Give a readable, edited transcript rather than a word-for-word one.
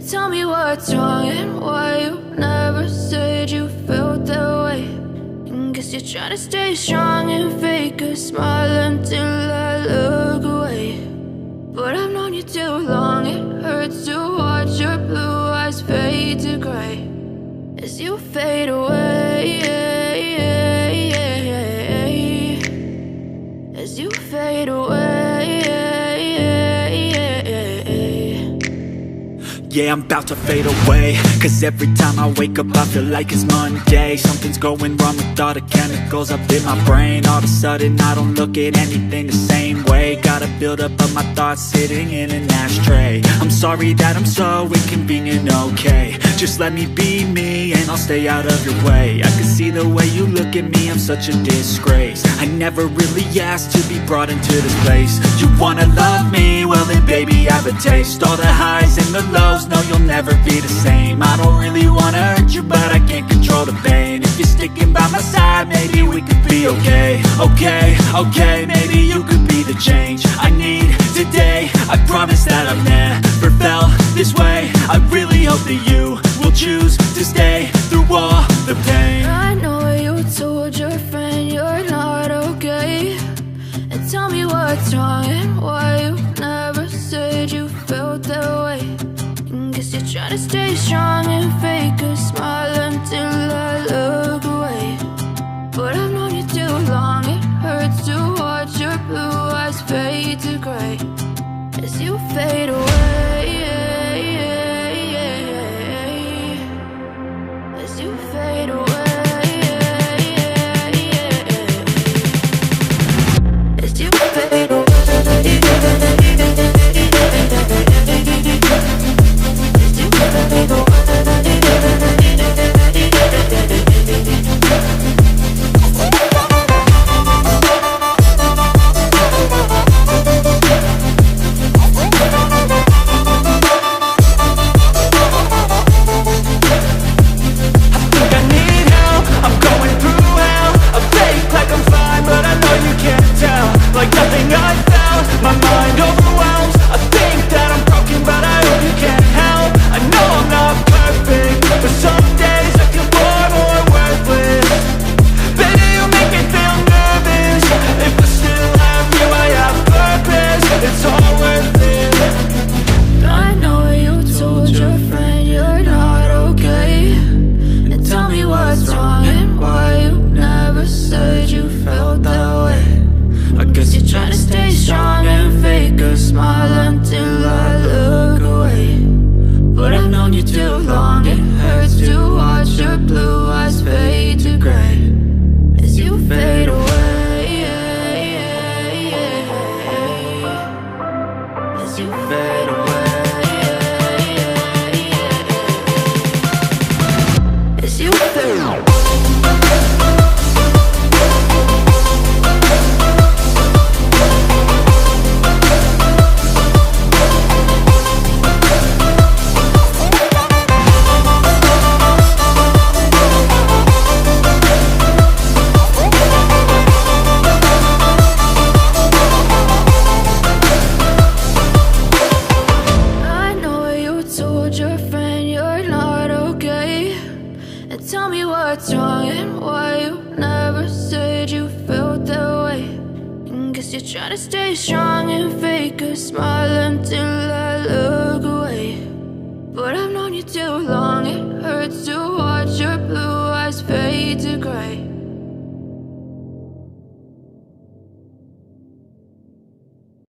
Tell me what's wrong and why you never said you felt that way. And guess you're trying to stay strong and fake a smile until I look away. But I've known you too long, it hurts to watch your blue eyes fade to gray as you fade away, as you fade away. Yeah, I'm about to fade away, cause every time I wake up I feel like it's Monday. Something's going wrong with all the chemicals up in my brain. All of a sudden I don't look at anything the same way. Got a build up of my thoughts sitting in an ashtray. I'm sorry that I'm so inconvenient, okay. Just let me be me and I'll stay out of your way. I can see the way you look at me, I'm such a disgrace. I never really asked to be brought into this place. You wanna love me? Well then baby I have a taste. All the highs and the lows, no you'll never be the same. I don't really wanna hurt you but I can't control the pain. If you're sticking by my side, maybe we could be okay. Okay, maybe you could be the change I need today. I promise that I've never felt this way. I really hope that you will choose to stay through all the pain. I know you told your friend you're not okay. And tell me what's wrong and why you never said you felt that way. And guess you're trying to stay strong and fake a smile until I look away. But I've known you too long, it hurts to watch your blue eyes fade to gray as you fade away, as you fade away, as you fade away. Tell me what's wrong and why you never said you felt that way. And guess you're trying to stay strong and fake a smile until I